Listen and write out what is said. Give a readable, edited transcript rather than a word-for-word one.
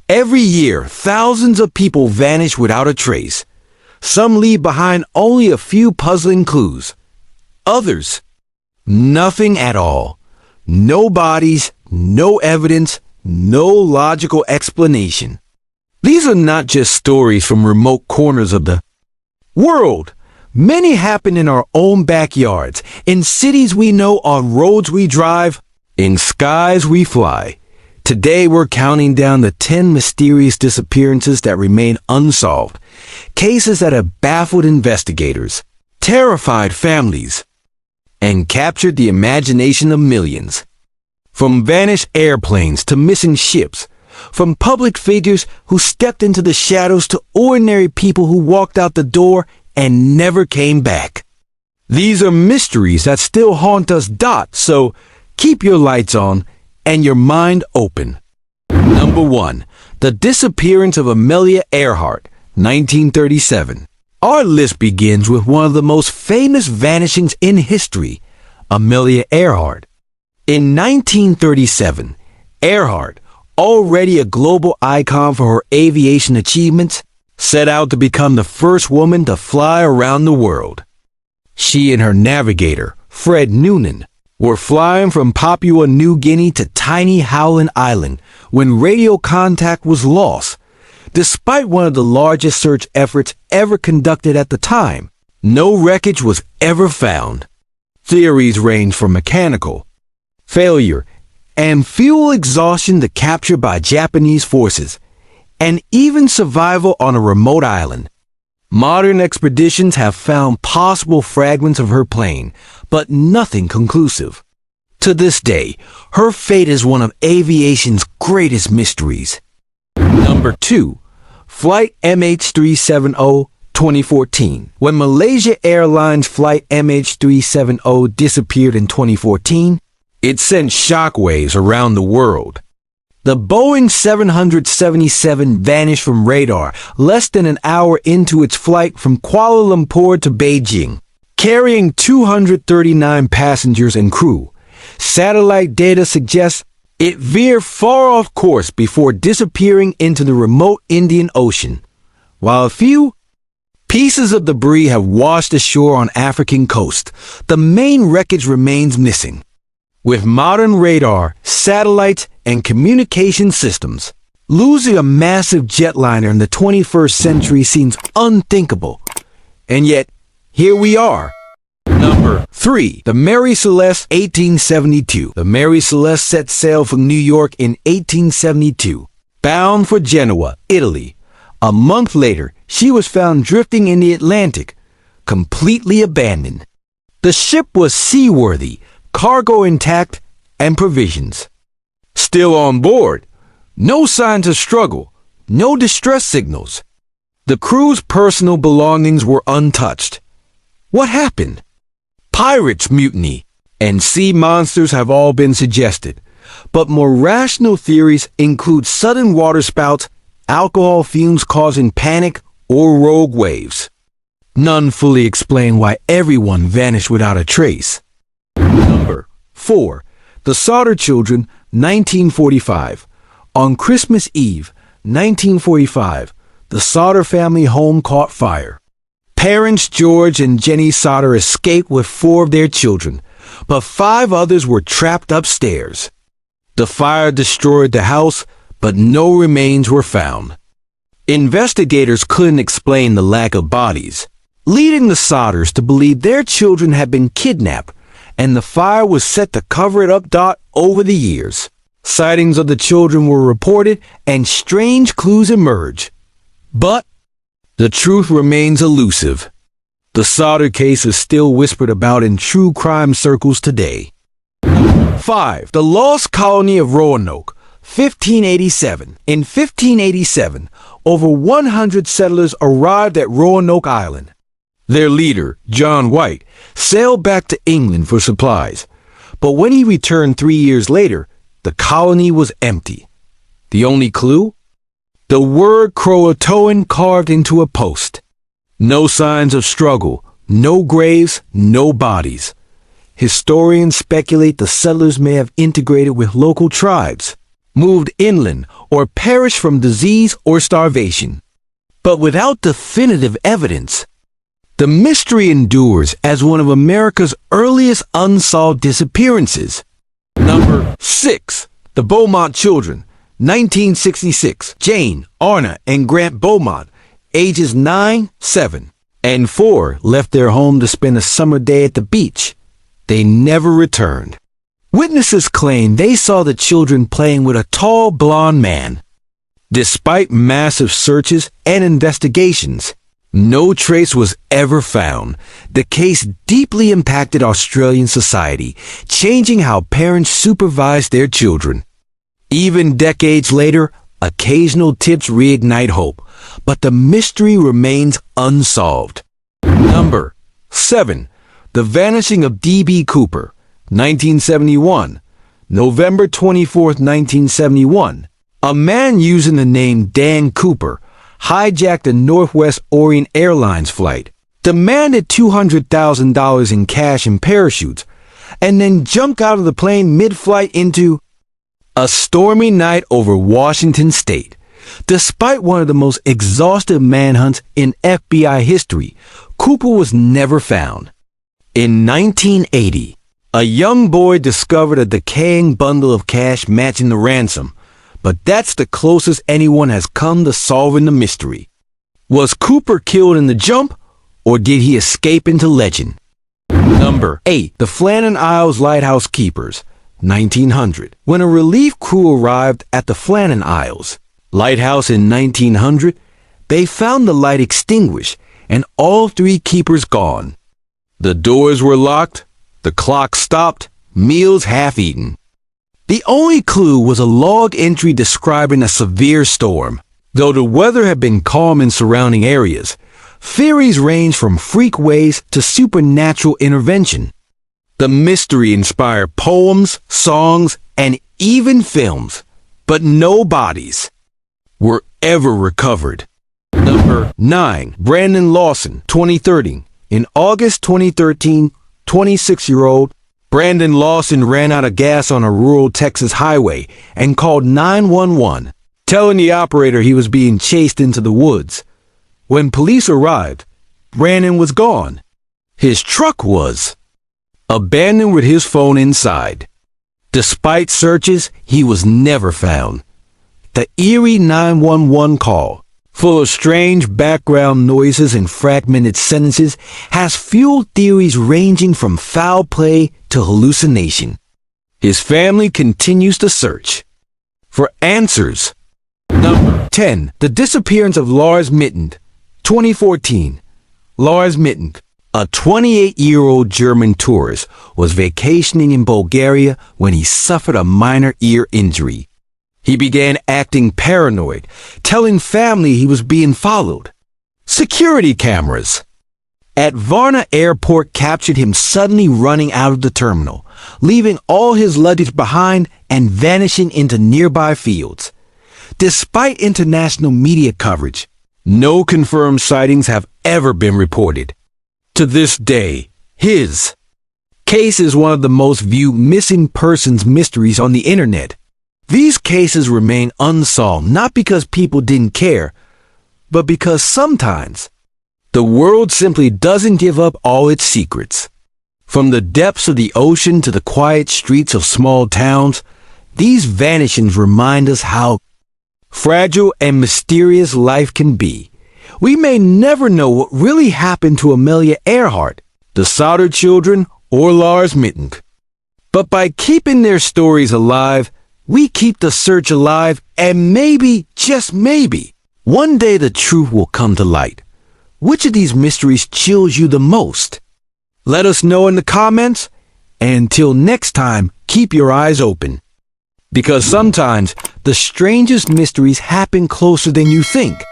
Every year, thousands of people vanish without a trace. Some leave behind only a few puzzling clues. Others, nothing at all. No bodies, no evidence, no logical explanation. These are not just stories from remote corners of the world. Many happen in our own backyards, in cities we know, on roads we drive, in skies we fly. Today we're counting down the 10 mysterious disappearances that remain unsolved. Cases that have baffled investigators, terrified families, and captured the imagination of millions. From vanished airplanes to missing ships, from public figures who stepped into the shadows to ordinary people who walked out the door and never came back. These are mysteries that still haunt us. So keep your lights on and your mind open. Number 1. The disappearance of Amelia Earhart, 1937. Our list begins with one of the most famous vanishings in history, Amelia Earhart. In 1937, Earhart, already a global icon for her aviation achievements, set out to become the first woman to fly around the world. She and her navigator, Fred Noonan, were flying from Papua New Guinea to tiny Howland Island when radio contact was lost. Despite one of the largest search efforts ever conducted at the time, no wreckage was ever found. Theories range from mechanical failure and fuel exhaustion to capture by Japanese forces, and even survival on a remote island. Modern expeditions have found possible fragments of her plane, but nothing conclusive. To this day, her fate is one of aviation's greatest mysteries. Number 2. Flight MH370, 2014. When Malaysia Airlines Flight MH370 disappeared in 2014, it sent shockwaves around the world. The Boeing 777 vanished from radar less than an hour into its flight from Kuala Lumpur to Beijing, carrying 239 passengers and crew. Satellite data suggests it veered far off course before disappearing into the remote Indian Ocean. While a few pieces of debris have washed ashore on African coast, the main wreckage remains missing. With modern radar, satellites, and communication systems, losing a massive jetliner in the 21st century seems unthinkable. And yet, here we are. Number 3. The Mary Celeste, 1872. The Mary Celeste set sail from New York in 1872, bound for Genoa, Italy. A month later, she was found drifting in the Atlantic, completely abandoned. The ship was seaworthy, cargo intact, and provisions still on board. No signs of struggle, no distress signals. The crew's personal belongings were untouched. What happened? Pirates, mutiny, and sea monsters have all been suggested, but more rational theories include sudden waterspouts, alcohol fumes causing panic, or rogue waves. None fully explain why everyone vanished without a trace. Number 4. The Sauter Children, 1945. On Christmas Eve, 1945, the Sauter family home caught fire. Parents George and Jenny Sauter escaped with 4 of their children, but 5 others were trapped upstairs. The fire destroyed the house, but no remains were found. Investigators couldn't explain the lack of bodies, leading the Sauters to believe their children had been kidnapped, and the fire was set to cover it up. Over the years, sightings of the children were reported and strange clues emerged. But the truth remains elusive. The Sauter case is still whispered about in true crime circles today. 5. The Lost Colony of Roanoke, 1587. In 1587, over 100 settlers arrived at Roanoke Island. Their leader, John White, sailed back to England for supplies. But when he returned 3 years later, the colony was empty. The only clue? The word Croatoan carved into a post. No signs of struggle, no graves, no bodies. Historians speculate the settlers may have integrated with local tribes. moved inland, or perished from disease or starvation. But without definitive evidence, the mystery endures as one of America's earliest unsolved disappearances. Number 6. The Beaumont Children, 1966. Jane, Arna, and Grant Beaumont, ages 9, 7, and 4, left their home to spend a summer day at the beach. They never returned. Witnesses claim they saw the children playing with a tall blonde man. Despite massive searches and investigations, no trace was ever found. The case deeply impacted Australian society, changing how parents supervise their children. Even decades later, occasional tips reignite hope, but the mystery remains unsolved. Number 7. The Vanishing of D.B. Cooper, 1971. November 24, 1971. A man using the name Dan Cooper hijacked a Northwest Orient Airlines flight, demanded $200,000 in cash and parachutes, and then jumped out of the plane mid-flight into a stormy night over Washington state. Despite one of the most exhaustive manhunts in FBI history, Cooper was never found. In 1980, a young boy discovered a decaying bundle of cash matching the ransom, but that's the closest anyone has come to solving the mystery. Was Cooper killed in the jump, or did he escape into legend? Number 8. The Flannan Isles Lighthouse Keepers, 1900. When a relief crew arrived at the Flannan Isles Lighthouse in 1900, they found the light extinguished and all 3 keepers gone. The doors were locked, the clock stopped, meals half-eaten. The only clue was a log entry describing a severe storm. Though the weather had been calm in surrounding areas, theories range from freak waves to supernatural intervention. The mystery inspired poems, songs, and even films, but no bodies were ever recovered. Number 9. Brandon Lawson, 2013. In August 2013, 26-year-old Brandon Lawson ran out of gas on a rural Texas highway and called 911, telling the operator he was being chased into the woods. When police arrived, Brandon was gone. His truck was abandoned with his phone inside. Despite searches, he was never found. The eerie 911 call, full of strange background noises and fragmented sentences, has fueled theories ranging from foul play to hallucination. His family continues to search for answers. Number 10. The Disappearance of Lars Mittent, 2014. Lars Mittent, a 28-year-old German tourist, was vacationing in Bulgaria when he suffered a minor ear injury. He began acting paranoid, telling family he was being followed. Security cameras at Varna Airport captured him suddenly running out of the terminal, leaving all his luggage behind and vanishing into nearby fields. Despite international media coverage, no confirmed sightings have ever been reported. To this day, his case is one of the most viewed missing persons mysteries on the internet. These cases remain unsolved not because people didn't care, but because sometimes the world simply doesn't give up all its secrets. From the depths of the ocean to the quiet streets of small towns, these vanishings remind us how fragile and mysterious life can be. We may never know what really happened to Amelia Earhart, the Solder children, or Lars Mittent. But by keeping their stories alive, we keep the search alive, and maybe, just maybe, one day the truth will come to light. Which of these mysteries chills you the most? Let us know in the comments, and until next time, keep your eyes open. Because sometimes the strangest mysteries happen closer than you think.